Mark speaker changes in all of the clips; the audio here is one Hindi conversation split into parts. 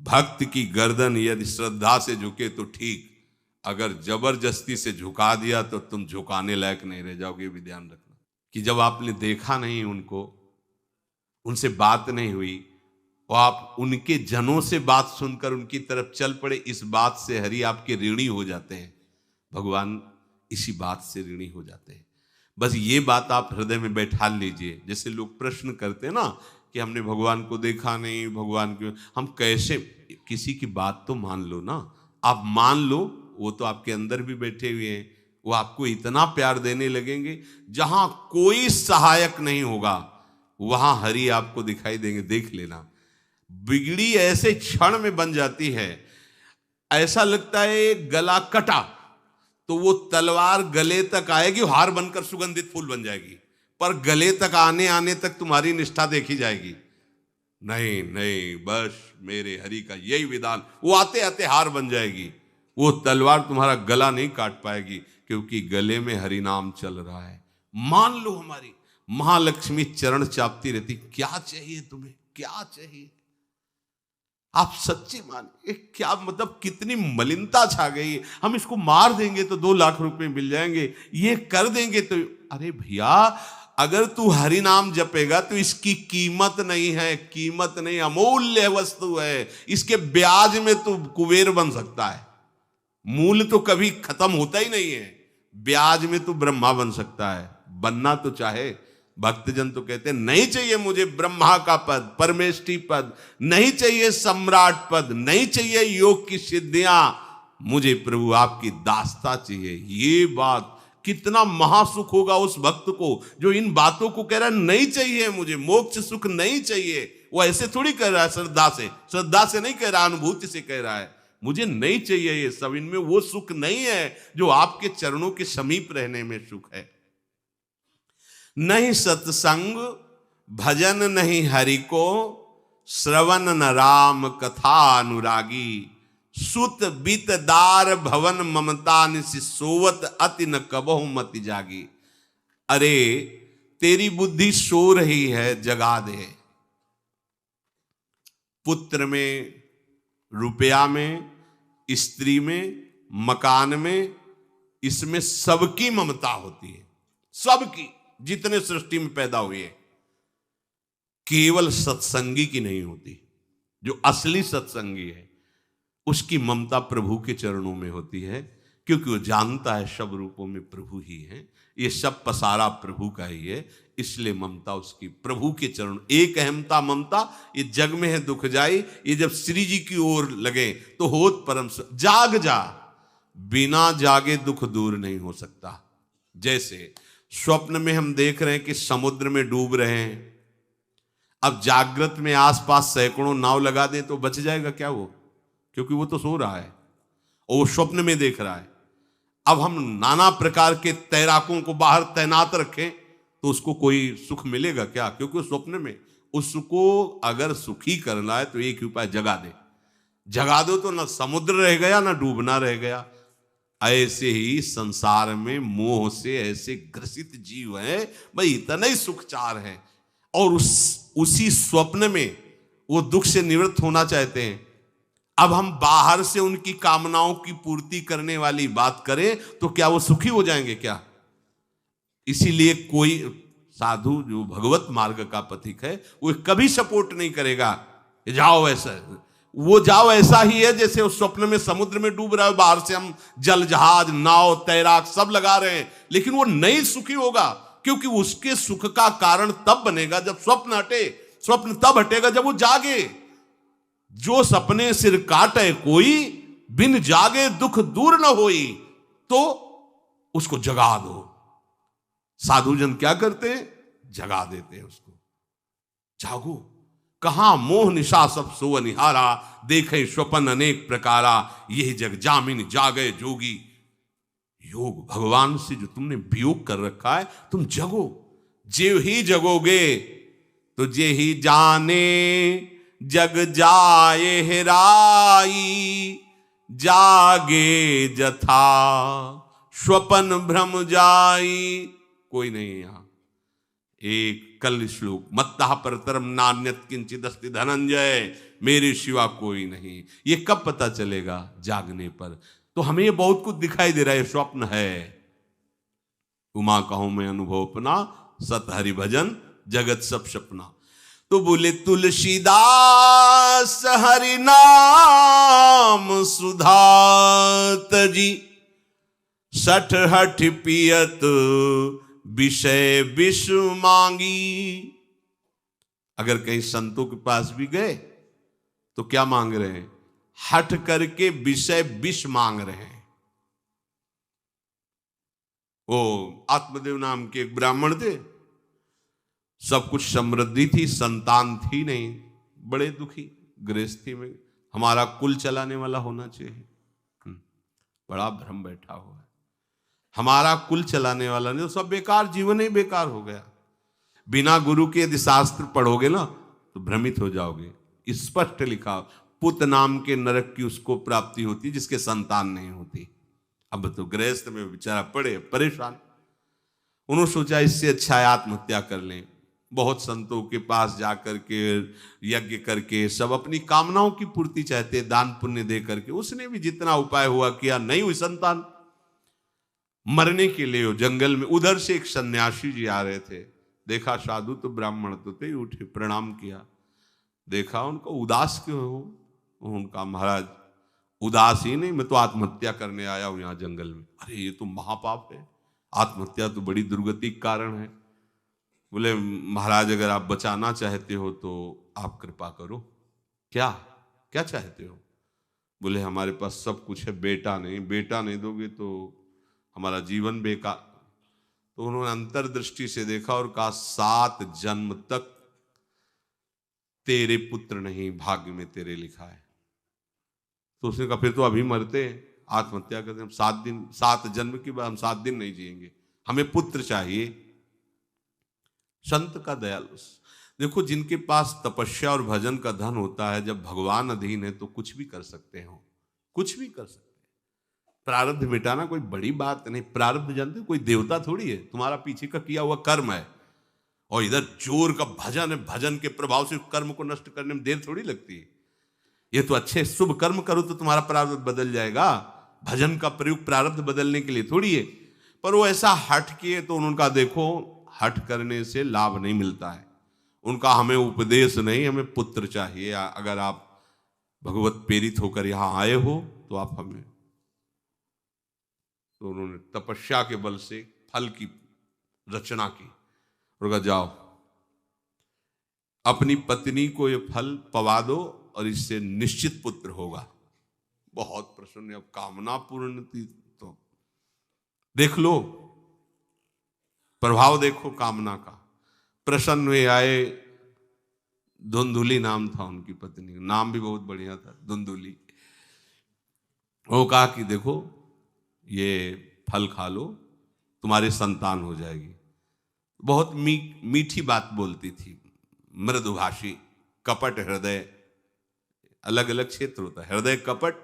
Speaker 1: भक्त की गर्दन यदि श्रद्धा से झुके तो ठीक, अगर जबरदस्ती से झुका दिया तो तुम झुकाने लायक नहीं रह जाओगे। ये भी ध्यान रखना कि जब आपने देखा नहीं उनको, उनसे बात नहीं हुई और आप उनके जनों से बात सुनकर उनकी तरफ चल पड़े, इस बात से हरि आपके ऋणी हो जाते हैं। भगवान इसी बात से ऋणी हो जाते हैं। बस ये बात आप हृदय में बैठा लीजिए। जैसे लोग प्रश्न करते हैं ना कि हमने भगवान को देखा नहीं, भगवान क्यों, हम कैसे, किसी की बात तो मान लो ना। आप मान लो, वो तो आपके अंदर भी बैठे हुए हैं, वो आपको इतना प्यार देने लगेंगे। जहां कोई सहायक नहीं होगा वहां हरि आपको दिखाई देंगे। देख लेना, बिगड़ी ऐसे क्षण में बन जाती है, ऐसा लगता है गला कटा तो वो तलवार गले तक आएगी, हार बनकर सुगंधित फूल बन जाएगी, पर गले तक आने आने तक तुम्हारी निष्ठा देखी जाएगी। नहीं नहीं, बस मेरे हरि का यही विधान, वो आते आते हार बन जाएगी। वो तलवार तुम्हारा गला नहीं काट पाएगी, क्योंकि गले में हरि नाम चल रहा है। मान लो हमारी महालक्ष्मी चरण चापती रहती, क्या चाहिए तुम्हें, क्या चाहिए। आप सच्ची मानिए, क्या मतलब कितनी मलिनता छा गई है। हम इसको मार देंगे तो 2 लाख रुपए मिल जाएंगे, ये कर देंगे तो, अरे भैया अगर तू हरि नाम जपेगा तो इसकी कीमत नहीं है, कीमत नहीं, अमूल्य वस्तु है। इसके ब्याज में तू कुबेर बन सकता है। मूल तो कभी खत्म होता ही नहीं है, ब्याज में तू ब्रह्मा बन सकता है, बनना तो चाहे। भक्तजन तो कहते हैं नहीं चाहिए मुझे ब्रह्मा का पद, परमेष्ठी पद, नहीं चाहिए सम्राट पद, नहीं चाहिए योग की सिद्धियां, मुझे प्रभु आपकी दास्ता चाहिए। ये बात कितना महासुख होगा उस भक्त को जो इन बातों को कह रहा है, नहीं चाहिए मुझे मोक्ष सुख नहीं चाहिए। वो ऐसे थोड़ी कह रहा है, श्रद्धा से नहीं कह रहा, अनुभूति से कह रहा है, मुझे नहीं चाहिए ये सब, इनमें वो सुख नहीं है जो आपके चरणों के समीप रहने में सुख है। नहीं सत्संग भजन नहीं हरि को, श्रवण न राम कथा अनुरागी, सुत बीत दार भवन ममता निसि सोवत अति न कबहु मति जागी। अरे तेरी बुद्धि सो रही है, जगा दे। पुत्र में, रुपया में, स्त्री में, मकान में, इसमें सबकी ममता होती है, सबकी, जितने सृष्टि में पैदा हुए, केवल सत्संगी की नहीं होती। जो असली सत्संगी है उसकी ममता प्रभु के चरणों में होती है, क्योंकि वो जानता है सब रूपों में प्रभु ही है, ये सब पसारा प्रभु का ही है, इसलिए ममता उसकी प्रभु के चरण। एक अहमता ममता ये जग में है दुख जाई, ये जब श्री जी की ओर लगे तो होत परम। जाग जा, बिना जागे दुख दूर नहीं हो सकता। जैसे स्वप्न में हम देख रहे हैं कि समुद्र में डूब रहे हैं, अब जागृत में आसपास सैकड़ों नाव लगा दें तो बच जाएगा क्या वो, क्योंकि वो तो सो रहा है और वो स्वप्न में देख रहा है। अब हम नाना प्रकार के तैराकों को बाहर तैनात रखें तो उसको कोई सुख मिलेगा क्या, क्योंकि स्वप्न में। उसको अगर सुखी करना है तो एक ही उपाय, जगा दे। जगा दो तो ना समुद्र रह गया ना डूबना रह गया। ऐसे ही संसार में मोह से ऐसे ग्रसित जीव हैं, भाई इतना ही सुख चार है, और उसी स्वप्न में वो दुख से निवृत्त होना चाहते हैं। अब हम बाहर से उनकी कामनाओं की पूर्ति करने वाली बात करें तो क्या वो सुखी हो जाएंगे क्या। इसीलिए कोई साधु जो भगवत मार्ग का पथिक है वो कभी सपोर्ट नहीं करेगा, जाओ ऐसा, वो जाओ ऐसा ही है जैसे उस स्वप्न में समुद्र में डूब रहा है, बाहर से हम जल जहाज नाव तैराक सब लगा रहे हैं, लेकिन वो नहीं सुखी होगा, क्योंकि उसके सुख का कारण तब बनेगा जब स्वप्न हटे। स्वप्न तब हटेगा जब वो जागे। जो सपने सिर काटे कोई, बिन जागे दुख दूर न होई, तो उसको जगा दो। साधुजन क्या करते हैं, जगा देते हैं उसको। जागो, कहां मोह निशा सब सो निहारा, देखे स्वपन अनेक प्रकारा, यही जग जामिन जागे जोगी। योग भगवान से जो तुमने वियोग कर रखा है, तुम जगो। जे ही जगोगे तो जे ही जाने जग जाए हेराई, जागे जथा स्वपन भ्रम जाई। कोई नहीं यहां। एक कल श्लोक, मत्तः परतरम नान्यत किंचिदस्ति धनंजय, मेरे सिवा कोई नहीं। ये कब पता चलेगा? जागने पर। तो हमें ये बहुत कुछ दिखाई दे रहा है, स्वप्न है। उमा कहूं मैं अनुभव अपना, सत हरि भजन जगत सब सपना। तो बोले तुलसीदास हरि नाम सुधा तजी, सठ हठ पियत विषय विष मांगी। अगर कहीं संतों के पास भी गए तो क्या मांग रहे हैं? हठ करके विषय विष मांग रहे हैं। वो आत्मदेव नाम के एक ब्राह्मण थे, सब कुछ समृद्धि थी, संतान थी नहीं, बड़े दुखी गृहस्थी में। हमारा कुल चलाने वाला होना चाहिए। बड़ा भ्रम बैठा हुआ है, हमारा कुल चलाने वाला नहीं, तो सब बेकार, जीवन ही बेकार हो गया। बिना गुरु के यदि शास्त्र पढ़ोगे ना तो भ्रमित हो जाओगे। स्पष्ट लिखा, पुत नाम के नरक की उसको प्राप्ति होती जिसके संतान नहीं होती। अब तो गृहस्थ में बेचारा पड़े परेशान। उन्होंने सोचा इससे अच्छा है आत्महत्या कर लें। बहुत संतों के पास जाकर के यज्ञ करके सब अपनी कामनाओं की पूर्ति चाहते, दान पुण्य दे करके। उसने भी जितना उपाय हुआ किया, नहीं हुई संतान। मरने के लिए जंगल में उधर से एक सन्यासी जी आ रहे थे, देखा साधु तो ब्राह्मण तो थे, उठे प्रणाम किया, देखा उनको उदास क्यों हो? उनका महाराज उदास ही नहीं, मैं तो आत्महत्या करने आया हूं यहाँ जंगल में। अरे ये तो महापाप है, आत्महत्या तो बड़ी दुर्गति का कारण है। बोले महाराज अगर आप बचाना चाहते हो तो आप कृपा करो। क्या क्या चाहते हो? बोले हमारे पास सब कुछ है, बेटा नहीं दोगे तो हमारा जीवन बेकार। तो उन्होंने अंतर्दृष्टि से देखा और कहा 7 जन्म तक तेरे पुत्र नहीं भाग्य में तेरे लिखा है। तो उसने कहा फिर तो अभी मरते, आत्महत्या करते, हम 7 जन्म की बात, हम 7 दिन नहीं जिएंगे, हमें पुत्र चाहिए। संत का दयालु। देखो जिनके पास तपस्या और भजन का धन होता है, जब भगवान अधीन है तो कुछ भी कर सकते हो, कुछ भी कर सकते हैं। प्रारब्ध मिटाना कोई बड़ी बात नहीं। प्रारब्ध जानते हो, कोई देवता थोड़ी है, तुम्हारा पीछे का किया हुआ कर्म है। और इधर जोर का भजन है, भजन के प्रभाव से कर्म को नष्ट करने में देर थोड़ी लगती है। ये तो अच्छे शुभ कर्म करो तो तुम्हारा प्रारब्ध बदल जाएगा। भजन का प्रयोग प्रारब्ध बदलने के लिए थोड़ी है। पर वो ऐसा हट किए तो उनका देखो, हट करने से लाभ नहीं मिलता है। उनका हमें उपदेश नहीं, हमें पुत्र चाहिए। अगर आप भगवत प्रेरित होकर यहां आए हो तो आप हमें। तो उन्होंने तपस्या के बल से फल की रचना की और कहा जाओ अपनी पत्नी को ये फल पवा दो और इससे निश्चित पुत्र होगा। बहुत प्रसन्न, अब कामना पूर्ण थी तो देख लो, प्रभाव देखो कामना का। प्रसन्न हुए आए। धुंधुली नाम था उनकी पत्नी, नाम भी बहुत बढ़िया था, धुंधुली। वो कहा कि देखो ये फल खा लो, तुम्हारे संतान हो जाएगी। बहुत मीठी बात बोलती थी, मृदुभाषी, कपट हृदय। अलग अलग क्षेत्र होता है, हृदय कपट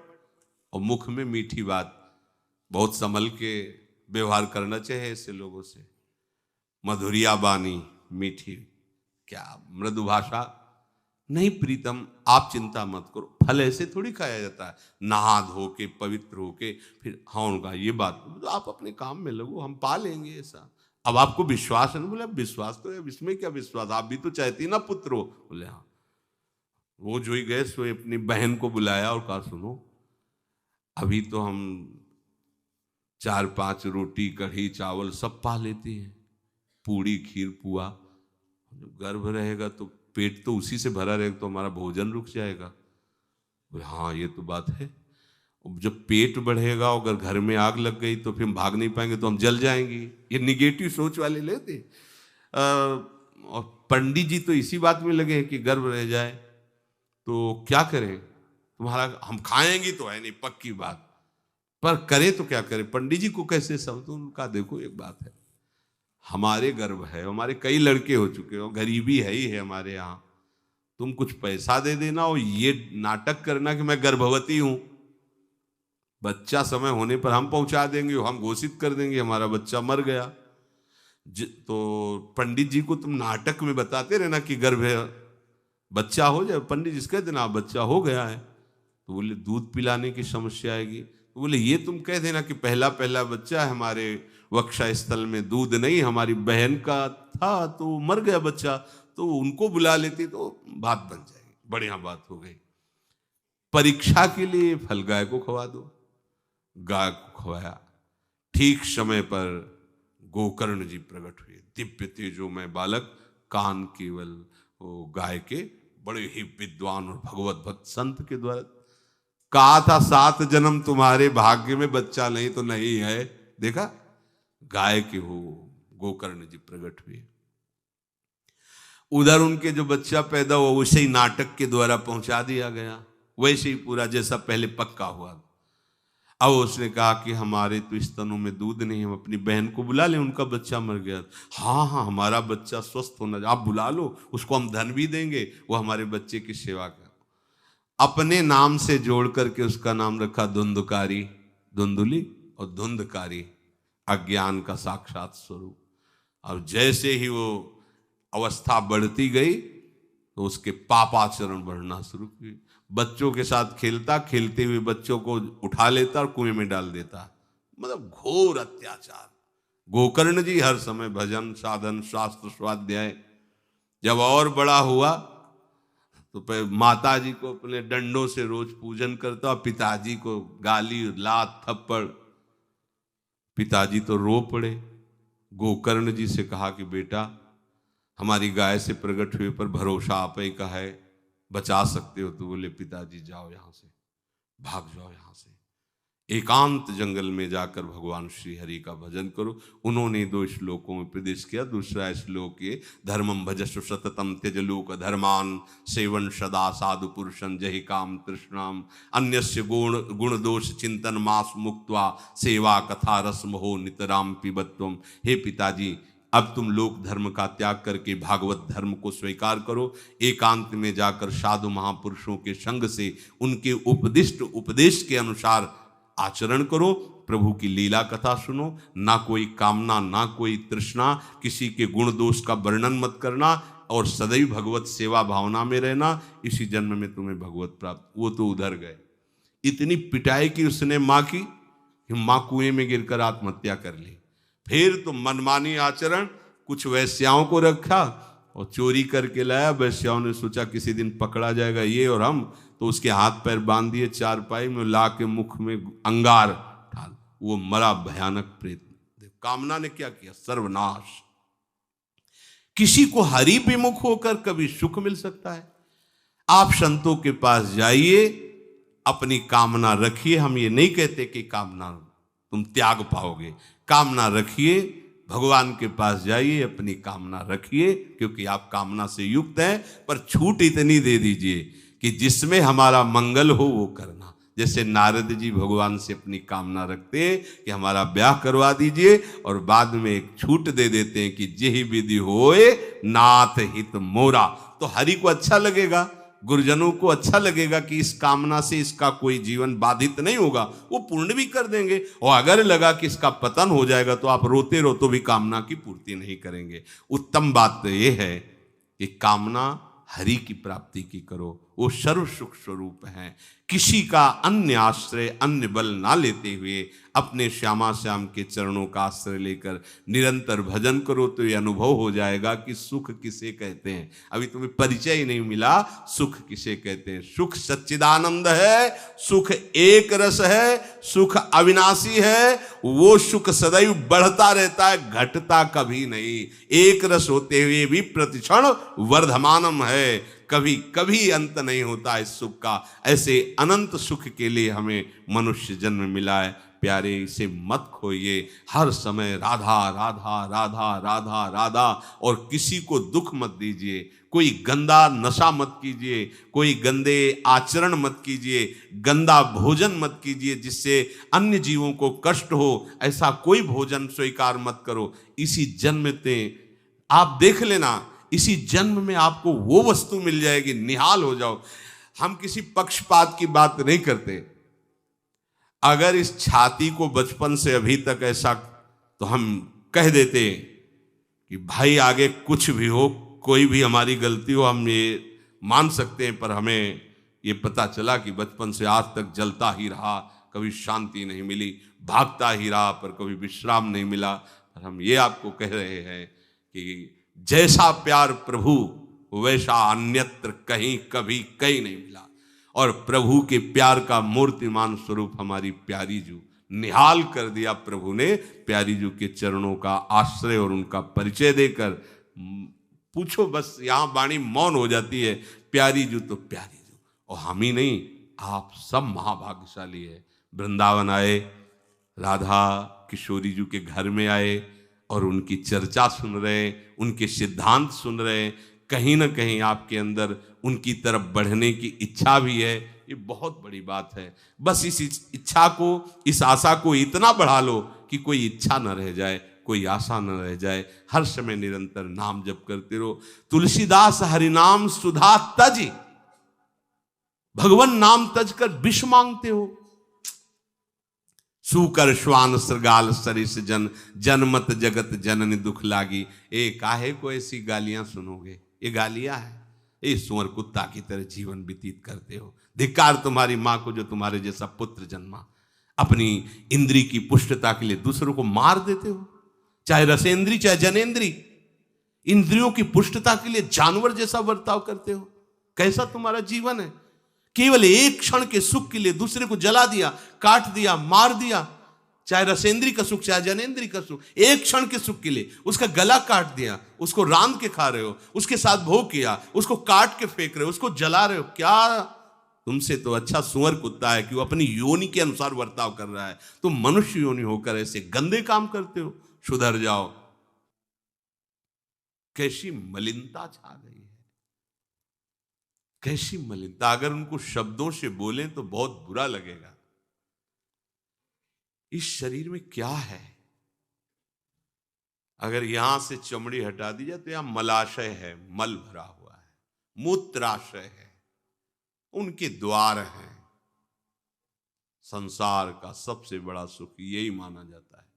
Speaker 1: और मुख में मीठी बात। बहुत संभल के व्यवहार करना चाहिए ऐसे लोगों से। मधुरिया बानी मीठी, क्या मृदु भाषा। नहीं प्रीतम, आप चिंता मत करो, फल ऐसे थोड़ी खाया जाता है, नहा धो के पवित्र होके फिर। हाँ उनका ये बात, तो आप अपने काम में लगो, हम पा लेंगे ऐसा। अब आपको विश्वास है ना? बोले विश्वास तो है, इसमें क्या विश्वास, आप भी तो चाहती ना पुत्र हो। बोले हाँ। वो जो ही गए सो अपनी बहन को बुलाया और कहा सुनो, अभी तो हम 4-5 रोटी कढ़ी चावल सब पा लेते हैं, पूड़ी खीर पुआ। जब गर्भ रहेगा तो पेट तो उसी से भरा रहेगा, तो हमारा भोजन रुक जाएगा। बोले हाँ ये तो बात है। जब पेट बढ़ेगा, अगर घर में आग लग गई तो फिर हम भाग नहीं पाएंगे, तो हम जल जाएंगे। ये निगेटिव सोच वाले लेते। और पंडित जी तो इसी बात में लगे हैं कि गर्भ रह जाए तो क्या करें, तुम्हारा हम खाएंगे तो है नहीं पक्की बात, पर करें तो क्या करें। पंडित जी को कैसे समझ? उनका देखो एक बात है, हमारे गर्भ है, हमारे कई लड़के हो चुके हो, गरीबी है ही है हमारे यहाँ, तुम कुछ पैसा दे देना और ये नाटक करना कि मैं गर्भवती हूं। बच्चा समय होने पर हम पहुंचा देंगे, हम घोषित कर देंगे हमारा बच्चा मर गया। तो पंडित जी को तुम नाटक में बताते रहना कि गर्भ है, बच्चा हो जाए, पंडित जी कह देना बच्चा हो गया है। तो बोले दूध पिलाने की समस्या आएगी। तो बोले ये तुम कह देना कि पहला पहला बच्चा है, हमारे वक्षा स्थल में दूध नहीं, हमारी बहन का था तो मर गया बच्चा, तो उनको बुला लेती तो बात बन जाएगी, बढ़िया बात हो गई। परीक्षा के लिए फल गाय को खवा दो। गाय को खवाया, ठीक समय पर गोकर्ण जी प्रकट हुए, दिव्य तेजोमय बालक, कान केवल वो गाय के, बड़े ही विद्वान और भगवत भक्त संत के द्वारा। कहा था 7 जन्म तुम्हारे भाग्य में, बच्चा नहीं तो नहीं है, देखा गाय के हो गोकर्ण जी प्रकट हुए। उधर उनके जो बच्चा पैदा हुआ वैसे ही नाटक के द्वारा पहुंचा दिया गया, वैसे ही पूरा जैसा पहले पक्का हुआ। अब उसने कहा कि हमारे तो स्तनों में दूध नहीं, हम अपनी बहन को बुला लें, उनका बच्चा मर गया। हाँ हाँ, हमारा बच्चा स्वस्थ होना, आप बुला लो, उसको हम धन भी देंगे, वो हमारे बच्चे की सेवा कर। अपने नाम से जोड़ करके उसका नाम रखा धुंधकारी, धुंधुली और धुंधकारी, अज्ञान का साक्षात स्वरूप। और जैसे ही वो अवस्था बढ़ती गई तो उसके पापाचरण बढ़ना शुरू हुई। बच्चों के साथ खेलता, खेलते हुए बच्चों को उठा लेता और कुएं में डाल देता, मतलब घोर अत्याचार। गोकर्ण जी हर समय भजन साधन शास्त्र स्वाध्याय। जब और बड़ा हुआ तो माता जी को अपने डंडों से रोज पूजन करता और पिताजी को गाली लात थप्पड़। पिताजी तो रो पड़े। गोकर्ण जी से कहा कि बेटा हमारी गाय से प्रकट हुए पर भरोसा आप ही का है, बचा सकते हो। तो बोले पिताजी जाओ यहां से, भाग जाओ यहां से, एकांत जंगल में जाकर भगवान श्री हरि का भजन करो। उन्होंने 2 श्लोकों में उपदेश किया। दूसरा श्लोक ये, धर्मम भजस्व सततम त्यज लोक धर्मान, सेवन सदा साधु पुरुषं जहि काम तृष्णाम, अन्यस्य गुण दोष चिंतन मास मुक्त्वा, सेवा कथा रस मोहो नितराम पिबत्वम। हे पिताजी, अब तुम लोक धर्म का त्याग करके भागवत धर्म को स्वीकार करो, एकांत में जाकर साधु महापुरुषों के संग से उनके उपदिष्ट उपदेश के अनुसार आचरण करो, प्रभु की लीला कथा सुनो, ना कोई कामना ना कोई तृष्णा, किसी के गुण दोष का वर्णन मत करना और सदैव भगवत सेवा भावना में रहना, इसी जन्म में तुम्हें भगवत प्राप्त। वो तो उधर गए, इतनी पिटाई की उसने माँ की कि माँ कुएं में गिरकर आत्महत्या कर ली। फिर तो मनमानी आचरण, कुछ वैश्याओं को रखा और चोरी करके लाया। वैश्याओं ने सोचा किसी दिन पकड़ा जाएगा ये और हम, तो उसके हाथ पैर बांध दिए चारपाई में, ला के मुख में अंगार डाल, वो मरा भयानक प्रेत। कामना ने क्या किया, सर्वनाश। किसी को हरि विमुख होकर कभी सुख मिल सकता है? आप संतों के पास जाइए, अपनी कामना रखिए। हम ये नहीं कहते कि कामना तुम त्याग पाओगे, कामना रखिए, भगवान के पास जाइए, अपनी कामना रखिए, क्योंकि आप कामना से युक्त हैं। पर छूट इतनी दे दीजिए कि जिसमें हमारा मंगल हो वो करना। जैसे नारद जी भगवान से अपनी कामना रखते हैं कि हमारा ब्याह करवा दीजिए, और बाद में एक छूट दे देते हैं कि जेहि विधि होए नाथ हित मोरा। तो हरि को अच्छा लगेगा, गुरुजनों को अच्छा लगेगा कि इस कामना से इसका कोई जीवन बाधित नहीं होगा, वो पूर्ण भी कर देंगे। और अगर लगा कि इसका पतन हो जाएगा तो आप रोते रोते भी कामना की पूर्ति नहीं करेंगे। उत्तम बात तो ये है कि कामना हरि की प्राप्ति की करो, वो सर्व सुख स्वरूप है। किसी का अन्य आश्रय अन्य बल ना लेते हुए अपने श्यामा श्याम के चरणों का आश्रय लेकर निरंतर भजन करो तो ये अनुभव हो जाएगा कि सुख किसे कहते हैं। अभी तुम्हें परिचय ही नहीं मिला, सुख किसे कहते हैं। सुख सच्चिदानंद है, सुख एक रस है, सुख अविनाशी है। वो सुख सदैव बढ़ता रहता है, घटता कभी नहीं। एक रस होते हुए भी प्रतिक्षण वर्धमानम है, कभी कभी अंत नहीं होता इस सुख का। ऐसे अनंत सुख के लिए हमें मनुष्य जन्म मिला है। प्यारे, इसे मत खोइए। हर समय राधा राधा राधा राधा राधा, और किसी को दुख मत दीजिए। कोई गंदा नशा मत कीजिए, कोई गंदे आचरण मत कीजिए, गंदा भोजन मत कीजिए जिससे अन्य जीवों को कष्ट हो। ऐसा कोई भोजन स्वीकार मत करो। इसी जन्म में आप देख लेना, इसी जन्म में आपको वो वस्तु मिल जाएगी, निहाल हो जाओ। हम किसी पक्षपात की बात नहीं करते। अगर इस छाती को बचपन से अभी तक ऐसा, तो हम कह देते कि भाई आगे कुछ भी हो, कोई भी हमारी गलती हो, हम ये मान सकते हैं, पर हमें ये पता चला कि बचपन से आज तक जलता ही रहा, कभी शांति नहीं मिली, भागता ही रहा पर कभी विश्राम नहीं मिला। पर हम ये आपको कह रहे हैं कि जैसा प्यार प्रभु वैसा अन्यत्र कहीं कभी कहीं नहीं मिला। और प्रभु के प्यार का मूर्तिमान स्वरूप हमारी प्यारी जू निहाल कर दिया प्रभु ने, प्यारी जू के चरणों का आश्रय और उनका परिचय देकर। पूछो बस, यहाँ वाणी मौन हो जाती है, प्यारी जू तो प्यारी जू। और हम ही नहीं, आप सब महाभाग्यशाली है। वृंदावन आए, राधा किशोरी जू के घर में आए और उनकी चर्चा सुन रहे, उनके सिद्धांत सुन रहे, कहीं ना कहीं आपके अंदर उनकी तरफ बढ़ने की इच्छा भी है। ये बहुत बड़ी बात है। बस इस इच्छा को, इस आशा को इतना बढ़ा लो कि कोई इच्छा न रह जाए, कोई आशा न रह जाए। हर समय निरंतर नाम जप करते रहो। तुलसीदास हरिनाम सुधा तज, भगवान नाम तज कर विष मांगते हो। सूकर श्वान श्रृगाल सरिस जन, जनमत जगत जननी दुख लागी। ए काहे को ऐसी गालियां सुनोगे, ये गालियां है। ये सुअर कुत्ता की तरह जीवन व्यतीत करते हो। धिक्कार तुम्हारी मां को जो तुम्हारे जैसा पुत्र जन्मा। अपनी इंद्री की पुष्टता के लिए दूसरों को मार देते हो, चाहे रसेंद्री चाहे जनेन्द्री। इंद्रियों की पुष्टता के लिए जानवर जैसा बर्ताव करते हो। कैसा तुम्हारा जीवन है। केवल एक क्षण के सुख के लिए दूसरे को जला दिया, काट दिया, मार दिया। चाहे रसेंद्री का सुख चाहे जनेन्द्री का सुख, एक क्षण के सुख के लिए उसका गला काट दिया, उसको रांध के खा रहे हो, उसके साथ भोग किया, उसको काट के फेंक रहे हो, उसको जला रहे हो। क्या तुमसे तो अच्छा सुअर कुत्ता है कि वो अपनी योनि के अनुसार बर्ताव कर रहा है। तुम मनुष्य योनि होकर ऐसे गंदे काम करते हो। सुधर जाओ। कैसी मलिनता छा गई है, कैसी मलिनता। अगर उनको शब्दों से बोलें तो बहुत बुरा लगेगा। इस शरीर में क्या है। अगर यहां से चमड़ी हटा दी जाए तो यहां मलाशय है, मल भरा हुआ है, मूत्राशय है, उनके द्वार हैं। संसार का सबसे बड़ा सुख यही माना जाता है।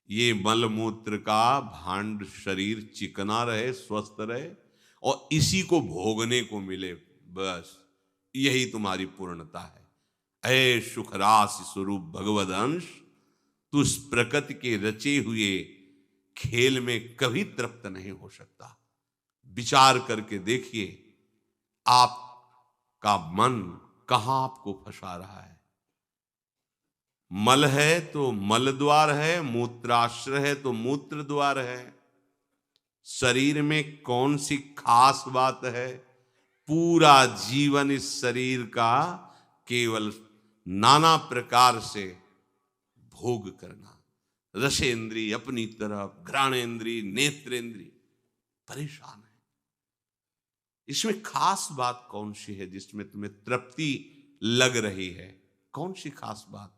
Speaker 1: ये मल मूत्र का भांड शरीर चिकना रहे, स्वस्थ रहे और इसी को भोगने को मिले, बस यही तुम्हारी पूर्णता है। ऐ सुखरास स्वरूप भगवद अंश, तू इस प्रकृति के रचे हुए खेल में कभी तृप्त नहीं हो सकता। विचार करके देखिए, आपका मन कहां आपको फंसा रहा है। मल है तो मल द्वार है, मूत्राश्रय है तो मूत्र द्वार है। शरीर में कौन सी खास बात है। पूरा जीवन इस शरीर का केवल नाना प्रकार से भोग करना। रसेंद्री अपनी तरफ, घ्राणेन्द्री, नेत्रेंद्री परेशान है। इसमें खास बात कौन सी है जिसमें तुम्हें तृप्ति लग रही है। कौन सी खास बात।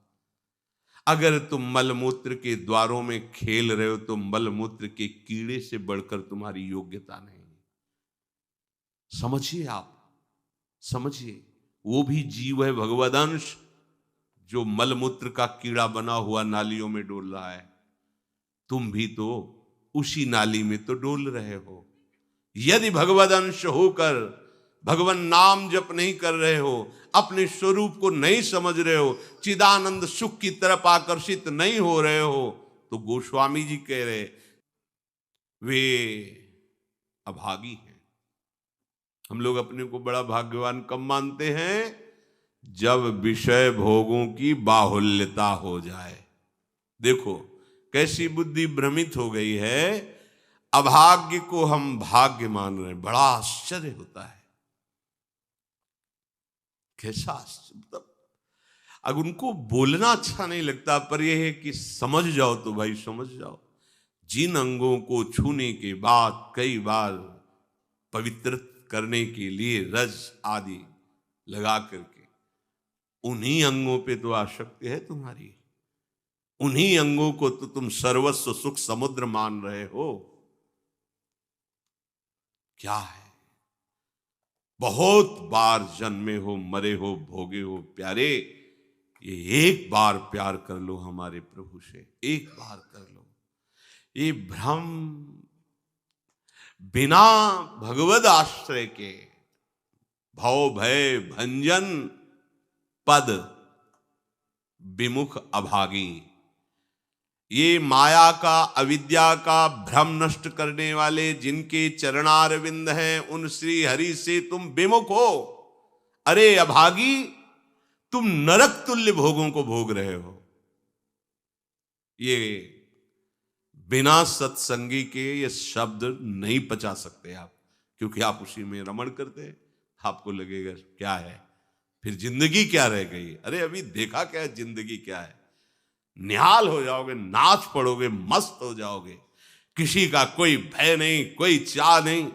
Speaker 1: अगर तुम मलमूत्र के द्वारों में खेल रहे हो तो मलमूत्र के कीड़े से बढ़कर तुम्हारी योग्यता नहीं। समझिए, आप समझिए, वो भी जीव है, भगवदंश, जो मलमूत्र का कीड़ा बना हुआ नालियों में डोल रहा है। तुम भी तो उसी नाली में तो डोल रहे हो। यदि भगवदंश होकर भगवान नाम जप नहीं कर रहे हो, अपने स्वरूप को नहीं समझ रहे हो, चिदानंद सुख की तरफ आकर्षित नहीं हो रहे हो, तो गोस्वामी जी कह रहे वे अभागी हैं। हम लोग अपने को बड़ा भाग्यवान कब मानते हैं, जब विषय भोगों की बाहुल्यता हो जाए। देखो कैसी बुद्धि भ्रमित हो गई है। अभाग्य को हम भाग्य मान रहे हैं। बड़ा आश्चर्य होता है। कैसा मतलब, अगर उनको बोलना अच्छा नहीं लगता, पर यह है कि समझ जाओ तो भाई समझ जाओ। जिन अंगों को छूने के बाद कई बार पवित्र करने के लिए रज आदि लगा करके, उन्हीं अंगों पे तो आसक्ति है तुम्हारी। उन्हीं अंगों को तो तुम सर्वस्व सुख समुद्र मान रहे हो। क्या है। बहुत बार जन्मे हो, मरे हो, भोगे हो प्यारे, ये एक बार प्यार कर लो हमारे प्रभु से, एक बार कर लो। ये भ्रम बिना भगवद आश्रय के भव भय भंजन पद विमुख अभागी। ये माया का, अविद्या का भ्रम नष्ट करने वाले जिनके चरणारविंद हैं, उन श्री हरि से तुम विमुख हो। अरे अभागी, तुम नरक तुल्य भोगों को भोग रहे हो। ये बिना सत्संगी के ये शब्द नहीं पचा सकते आप, क्योंकि आप उसी में रमण करते हैं। आपको लगेगा क्या है, फिर जिंदगी क्या रह गई। अरे अभी देखा क्या है, जिंदगी क्या है। निहाल हो जाओगे, नाच पड़ोगे, मस्त हो जाओगे। किसी का कोई भय नहीं, कोई चाह नहीं।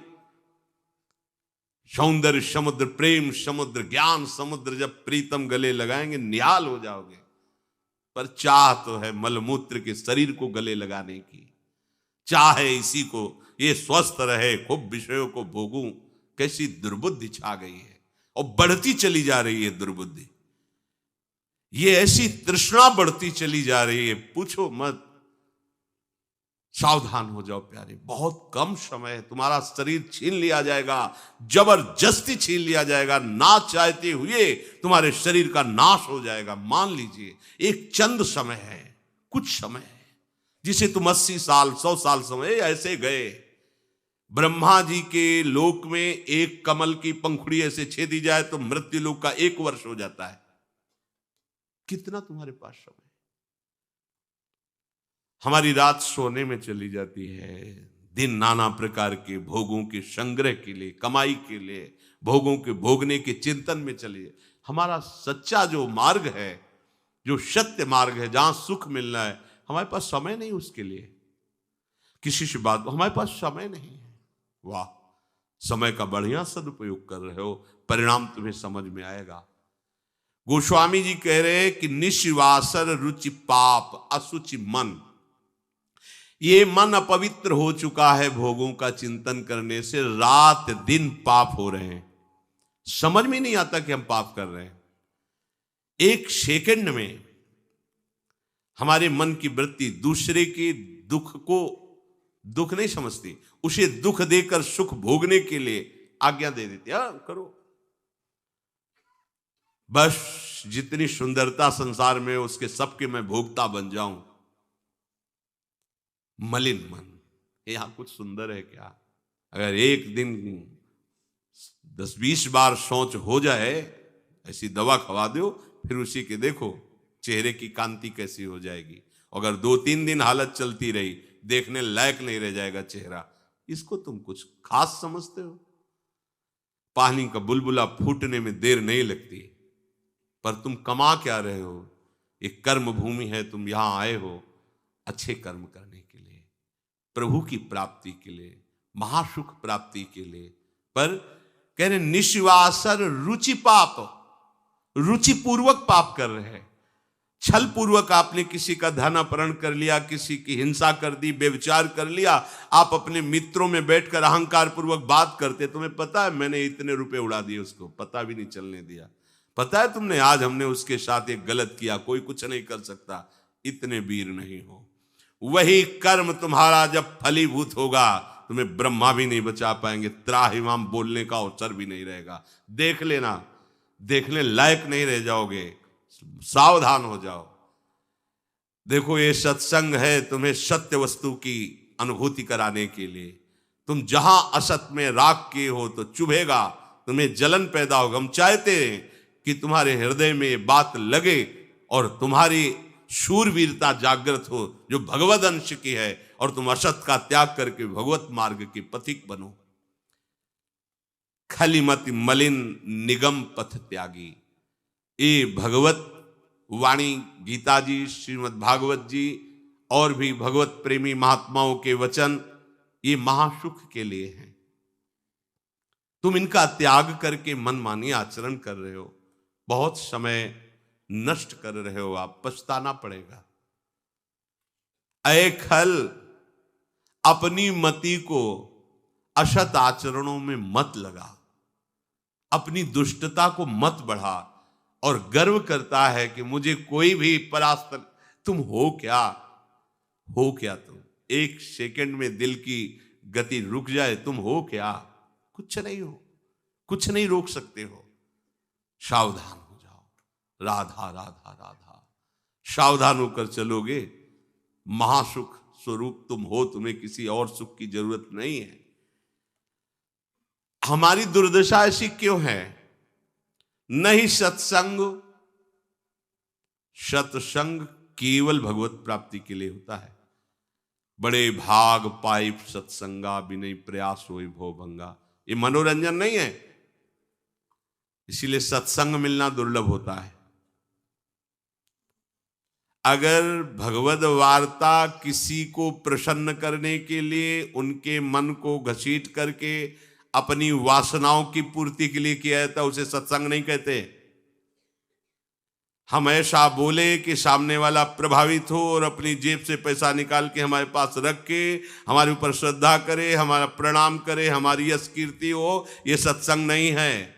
Speaker 1: सौंदर्य समुद्र, प्रेम समुद्र, ज्ञान समुद्र जब प्रीतम गले लगाएंगे, निहाल हो जाओगे। पर चाह तो है मलमूत्र के शरीर को गले लगाने की। चाह है इसी को, ये स्वस्थ रहे, खूब विषयों को भोगूं। कैसी दुर्बुद्धि छा गई है, और बढ़ती चली जा रही है दुर्बुद्धि। ये ऐसी तृष्णा बढ़ती चली जा रही है, पूछो मत। सावधान हो जाओ प्यारे, बहुत कम समय है, तुम्हारा शरीर छीन लिया जाएगा, जबरदस्ती छीन लिया जाएगा। ना चाहते हुए तुम्हारे शरीर का नाश हो जाएगा। मान लीजिए एक चंद समय है, कुछ समय है, जिसे तुम 80 साल 100 साल समय ऐसे गए। ब्रह्मा जी के लोक में एक कमल की पंखुड़ी ऐसे छेदी जाए तो मृत्यु लोक का 1 वर्ष हो जाता है। कितना तुम्हारे पास समय। हमारी रात सोने में चली जाती है, दिन नाना प्रकार के भोगों के संग्रह के लिए, कमाई के लिए, भोगों के भोगने के चिंतन में चलिए। हमारा सच्चा जो मार्ग है, जो सत्य मार्ग है, जहां सुख मिलना है, हमारे पास समय नहीं उसके लिए। किसी से बात, हमारे पास समय नहीं है। वाह, समय का बढ़िया सदुपयोग कर रहे हो, परिणाम तुम्हें समझ में आएगा। गोस्वामी जी कह रहे हैं कि निशिवासर रुचि पाप असुचि मन। ये मन अपवित्र हो चुका है भोगों का चिंतन करने से। रात दिन पाप हो रहे हैं, समझ में नहीं आता कि हम पाप कर रहे हैं। एक सेकंड में हमारे मन की वृत्ति दूसरे के दुख को दुख नहीं समझती, उसे दुख देकर सुख भोगने के लिए आज्ञा दे देती है। करो बस, जितनी सुंदरता संसार में, उसके सबके मैं भोगता बन जाऊं। मलिन मन, यहां कुछ सुंदर है क्या? अगर एक दिन 10-20 बार सोच हो जाए, ऐसी दवा खवा दो, फिर उसी के देखो चेहरे की कांति कैसी हो जाएगी। अगर 2-3 दिन हालत चलती रही, देखने लायक नहीं रह जाएगा चेहरा। इसको तुम कुछ खास समझते हो? पानी का बुलबुला फूटने में देर नहीं लगती, पर तुम कमा क्या रहे हो? एक कर्म भूमि है, तुम यहां आए हो अच्छे कर्म करने के लिए, प्रभु की प्राप्ति के लिए, महासुख प्राप्ति के लिए। पर कह रहे निश्वासर रुचि पाप, रुचि पूर्वक पाप कर रहे हैं। छल पूर्वक आपने किसी का धन अपहरण कर लिया, किसी की हिंसा कर दी, व्यभिचार कर लिया। आप अपने मित्रों में बैठकर अहंकार पूर्वक बात करते, तुम्हें पता है मैंने इतने रुपए उड़ा दिए, उसको पता भी नहीं चलने दिया। पता है तुमने आज हमने उसके साथ एक गलत किया, कोई कुछ नहीं कर सकता। इतने वीर नहीं हो। वही कर्म तुम्हारा जब फलीभूत होगा, तुम्हें ब्रह्मा भी नहीं बचा पाएंगे, त्राहिमाम बोलने का अवसर भी नहीं रहेगा। देख लेना, देखने लायक नहीं रह जाओगे। सावधान हो जाओ। देखो ये सत्संग है तुम्हें सत्य वस्तु की अनुभूति कराने के लिए। तुम जहां असत में राख किए हो तो चुभेगा, तुम्हें जलन पैदा होगा। हम चाहते हैं कि तुम्हारे हृदय में ये बात लगे और तुम्हारी शूरवीरता जागृत हो, जो भगवद अंश की है, और तुम असत का त्याग करके भगवत मार्ग के पथिक बनो। खलिमति मलिन निगम पथ त्यागी। ये भगवत वाणी, गीता जी, श्रीमद् भागवत जी और भी भगवत प्रेमी महात्माओं के वचन, ये महासुख के लिए हैं। तुम इनका त्याग करके मनमानी आचरण कर रहे हो, बहुत समय नष्ट कर रहे हो, आप पछताना पड़ेगा। ऐ खल, अपनी मति को असत आचरणों में मत लगा, अपनी दुष्टता को मत बढ़ा और गर्व करता है कि मुझे कोई भी परास्त। तुम हो क्या? हो क्या तुम? एक सेकंड में दिल की गति रुक जाए, तुम हो क्या? कुछ नहीं हो। कुछ नहीं रोक सकते हो। सावधान हो जाओ, राधा राधा राधा, सावधान होकर चलोगे, महासुख स्वरूप तुम हो, तुम्हें किसी और सुख की जरूरत नहीं है। हमारी दुर्दशा ऐसी क्यों है? नहीं सत्संग, सत्संग केवल भगवत प्राप्ति के लिए होता है। बड़े भाग पाइप सत्संगा, बिनय प्रयास होई भो भंगा, ये मनोरंजन नहीं है। इसीलिए सत्संग मिलना दुर्लभ होता है। अगर भगवद वार्ता किसी को प्रसन्न करने के लिए, उनके मन को घसीट करके अपनी वासनाओं की पूर्ति के लिए किया जाता, उसे सत्संग नहीं कहते। हम ऐसा बोले कि सामने वाला प्रभावित हो और अपनी जेब से पैसा निकाल के हमारे पास रख के हमारे ऊपर श्रद्धा करे, हमारा प्रणाम करे, हमारी यश कीर्ति हो, ये सत्संग नहीं है।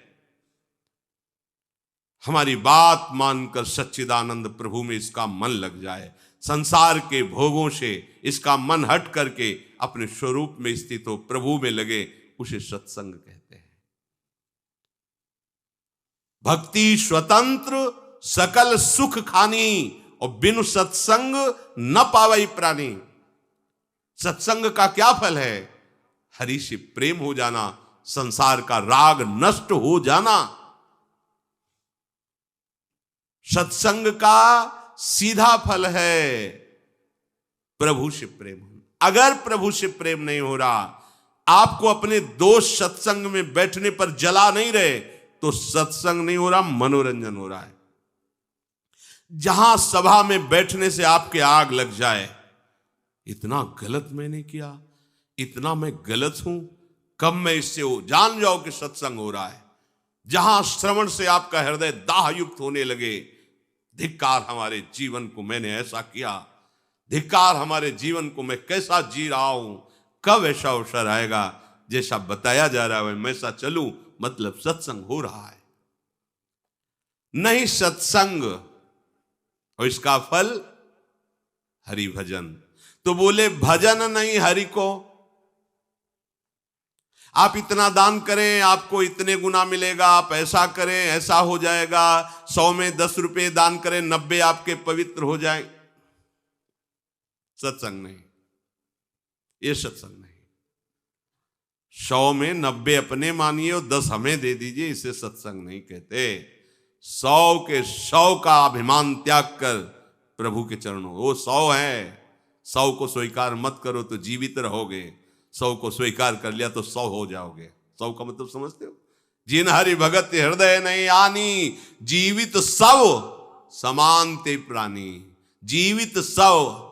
Speaker 1: हमारी बात मानकर सच्चिदानंद प्रभु में इसका मन लग जाए, संसार के भोगों से इसका मन हट करके अपने स्वरूप में स्थित हो, प्रभु में लगे, उसे सत्संग कहते हैं। भक्ति स्वतंत्र सकल सुख खानी, और बिनु सत्संग न पावई प्राणी। सत्संग का क्या फल है? हरि से प्रेम हो जाना, संसार का राग नष्ट हो जाना। सत्संग का सीधा फल है प्रभु से प्रेम होना। अगर प्रभु से प्रेम नहीं हो रहा, आपको अपने दोस्त सत्संग में बैठने पर जला नहीं रहे, तो सत्संग नहीं हो रहा, मनोरंजन हो रहा है। जहां सभा में बैठने से आपके आग लग जाए, इतना गलत मैंने किया, इतना मैं गलत हूं, कब मैं इससे हो, जान जाओ कि सत्संग हो रहा है। जहां श्रवण से आपका हृदय दाह युक्त होने लगे, धिक्कार हमारे जीवन को, मैंने ऐसा किया, धिक्कार हमारे जीवन को, मैं कैसा जी रहा हूं, कब ऐसा अवसर आएगा जैसा बताया जा रहा है मैं ऐसा चलूं, मतलब सत्संग हो रहा है। नहीं सत्संग, और इसका फल हरि भजन। तो बोले भजन नहीं हरि को। आप इतना दान करें आपको इतने गुना मिलेगा, आप ऐसा करें ऐसा हो जाएगा, 100 में 10 रुपए दान करें 90 आपके पवित्र हो जाए। सत्संग नहीं, ये सत्संग नहीं। 100 में 90 अपने मानिए और 10 हमें दे दीजिए, इसे सत्संग नहीं कहते। 100 के 100 का अभिमान त्याग कर प्रभु के चरणों, वो 100 है, 100 को स्वीकार मत करो तो जीवित रहोगे, 100 को स्वीकार कर लिया तो 100 हो जाओगे। 100 का मतलब समझते हो? जिन हरि भगत हृदय नहीं आनी, जीवित सब समान ते प्राणी। जीवित सब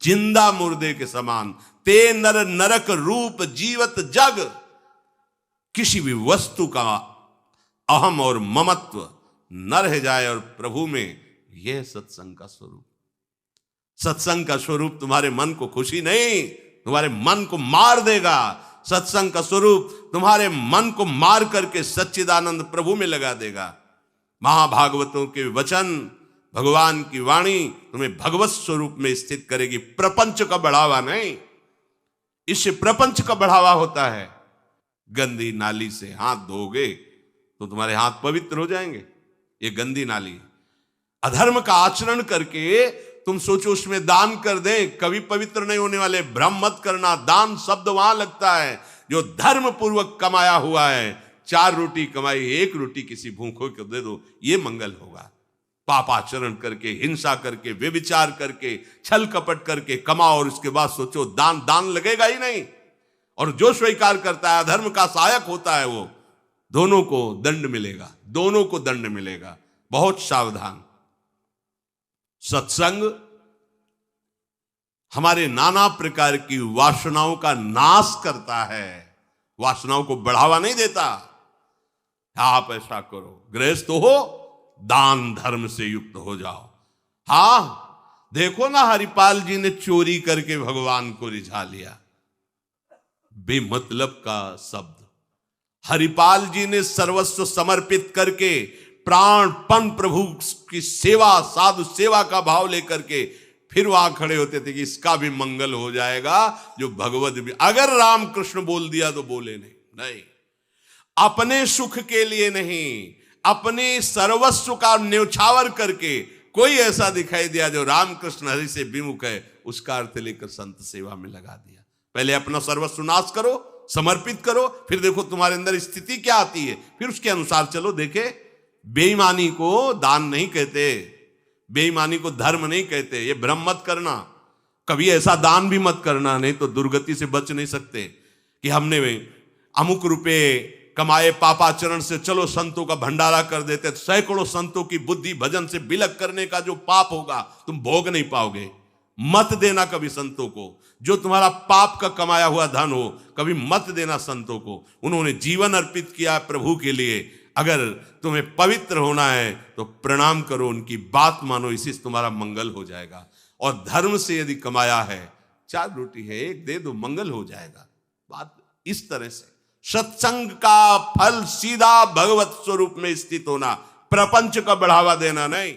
Speaker 1: जिंदा मुर्दे के समान, ते नर नरक रूप जीवत जग। किसी भी वस्तु का अहम और ममत्व न रह जाए और प्रभु में, यह सत्संग का स्वरूप। सत्संग का स्वरूप तुम्हारे मन को खुशी नहीं, तुम्हारे मन को मार देगा। सत्संग का स्वरूप तुम्हारे मन को मार करके सच्चिदानंद प्रभु में लगा देगा। महाभागवतों के वचन, भगवान की वाणी तुम्हें भगवत स्वरूप में स्थित करेगी, प्रपंच का बढ़ावा नहीं। इससे प्रपंच का बढ़ावा होता है। गंदी नाली से हाथ धोगे तो तुम्हारे हाथ पवित्र हो जाएंगे, ये गंदी नाली। अधर्म का आचरण करके तुम सोचो उसमें दान कर दे, कभी पवित्र नहीं होने वाले। भ्रम मत करना, दान शब्द वहां लगता है जो धर्म पूर्वक कमाया हुआ है। 4 रोटी कमाई, 1 रोटी किसी भूखों को दे दो, ये मंगल होगा। पापाचरण करके, हिंसा करके, व्यभिचार करके, छल कपट करके कमाओ और उसके बाद सोचो दान लगेगा ही नहीं। और जो स्वीकार करता है, अधर्म का सहायक होता है, वो दोनों को दंड मिलेगा, दोनों को दंड मिलेगा। बहुत सावधान। सत्संग हमारे नाना प्रकार की वासनाओं का नाश करता है, वासनाओं को बढ़ावा नहीं देता। आप ऐसा करो, गृहस्थ हो, दान धर्म से युक्त हो जाओ। हां, देखो ना हरिपाल जी ने चोरी करके भगवान को रिझा लिया, बेमतलब का शब्द। हरिपाल जी ने सर्वस्व समर्पित करके प्राणपण प्रभु की सेवा, साधु सेवा का भाव लेकर के फिर वहां खड़े होते थे कि इसका भी मंगल हो जाएगा, जो भगवत भी। अगर रामकृष्ण बोल दिया तो बोले नहीं। अपने सुख के लिए नहीं, अपने सर्वस्व का न्यौछावर करके कोई ऐसा दिखाई दिया जो रामकृष्ण हरि से विमुख है, उसका अर्थ लेकर संत सेवा में लगा दिया। पहले अपना सर्वस्व नाश करो, समर्पित करो, फिर देखो तुम्हारे अंदर स्थिति क्या आती है, फिर उसके अनुसार चलो। देखे, बेईमानी को दान नहीं कहते, बेईमानी को धर्म नहीं कहते, ये भ्रम मत करना। कभी ऐसा दान भी मत करना, नहीं तो दुर्गति से बच नहीं सकते कि हमने अमुक रुपए कमाए पापाचरण से, चलो संतों का भंडारा कर देते। सैकड़ों संतों की बुद्धि भजन से बिलक करने का जो पाप होगा तुम भोग नहीं पाओगे। मत देना कभी संतों को, जो तुम्हारा पाप का कमाया हुआ धन हो, कभी मत देना संतों को। उन्होंने जीवन अर्पित किया प्रभु के लिए। अगर तुम्हें पवित्र होना है तो प्रणाम करो, उनकी बात मानो, इसी से तुम्हारा मंगल हो जाएगा। और धर्म से यदि कमाया है, 4 रोटी है, 1 दे दो, मंगल हो जाएगा। बात इस तरह से। सत्संग का फल सीधा भगवत स्वरूप में स्थित होना, प्रपंच का बढ़ावा देना नहीं।